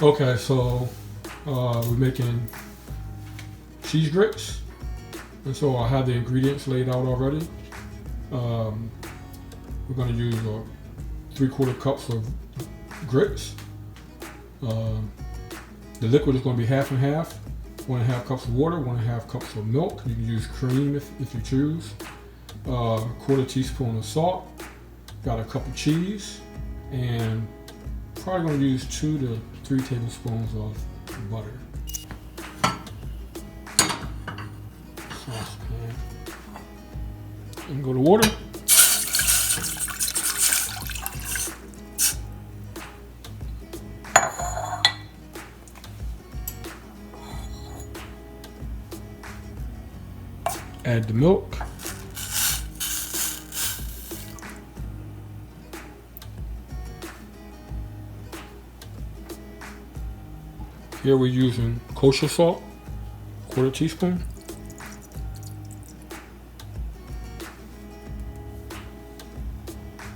Okay, so we're making cheese grits, and so I have the ingredients laid out already. We're going to use 3/4 cups of grits. The liquid is going to be half and half. 1.5 cups of water, 1.5 cups of milk. You can use cream if you choose. 1/4 teaspoon of salt. Got a cup of cheese, and probably going to use 2 to 3 tablespoons of butter. Saucepan. And go to water. Add the milk. Here we're using kosher salt, 1/4 teaspoon.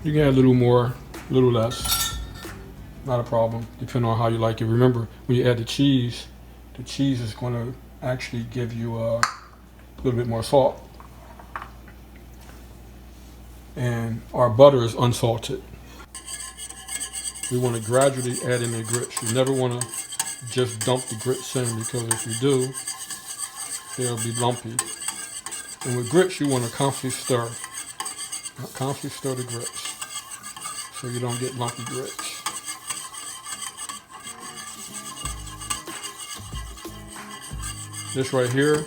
You can add a little more, a little less. Not a problem, depending on how you like it. Remember, when you add the cheese is going to actually give you a little bit more salt. And our butter is unsalted. We want to gradually add in the grits. You never want to just dump the grits in, because if you do, they'll be lumpy. And with grits, you want to constantly stir. Constantly stir the grits so you don't get lumpy grits. This right here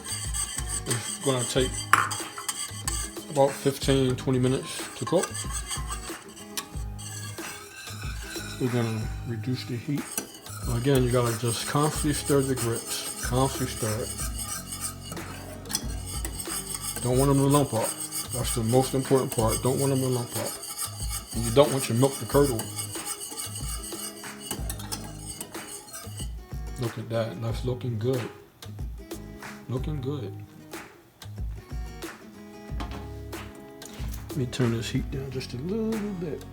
is going to take about 15-20 minutes to cook. We're going to reduce the heat. Again, you got to just constantly stir the grits. Constantly stir it. Don't want them to lump up. That's the most important part. Don't want them to lump up. And you don't want your milk to curdle. Look at that. That's looking good. Looking good. Let me turn this heat down just a little bit.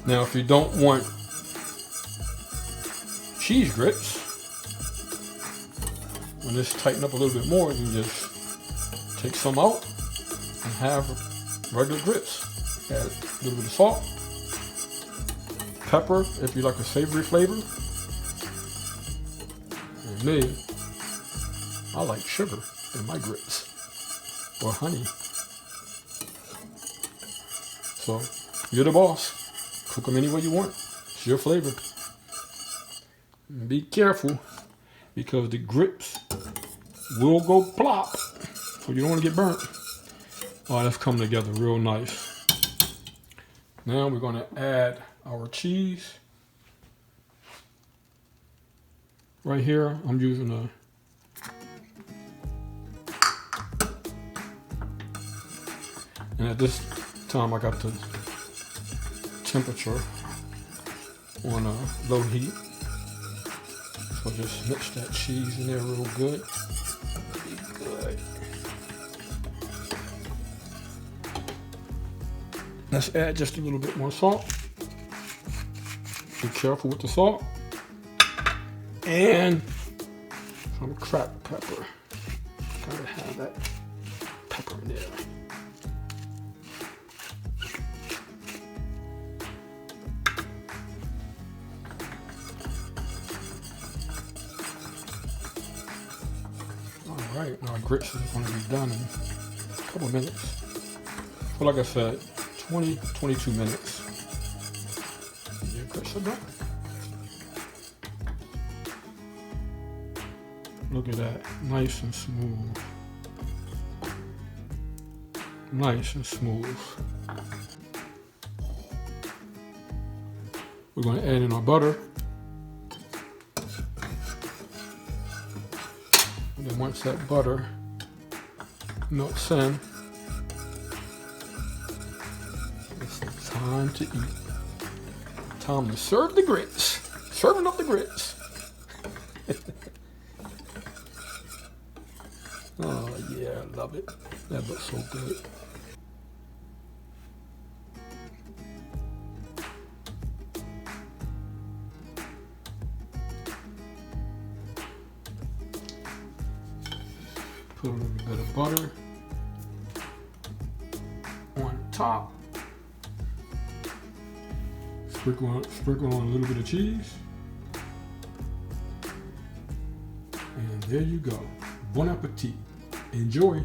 Now, if you don't want cheese grits, when this tighten up a little bit more, you can just take some out and have regular grits. Add a little bit of salt, pepper if you like a savory flavor. And me, I like sugar in my grits, or honey. So you're the boss. Cook them any way you want. It's your flavor. And be careful, because the grits will go plop, so you don't want to get burnt. All right, that's coming together real nice. Now we're going to add our cheese. Right here, I'm using and at this time I got the temperature on a low heat. So just mix that cheese in there real good. Be good. Let's add just a little bit more salt. Be careful with the salt. And some cracked pepper. Gotta have that pepper in there. Alright, now our grits is going to be done in a couple minutes. So like I said, 20-22 minutes. Your grits are done. Look at that, nice and smooth. Nice and smooth. We're going to add in our butter. And then once that butter melts in, it's time to eat. Time to serve the grits. Serving up the grits. Oh yeah, I love it. That looks so good. Put a little bit of butter on top. Sprinkle on a little bit of cheese. And there you go. Bon appetit. Enjoy.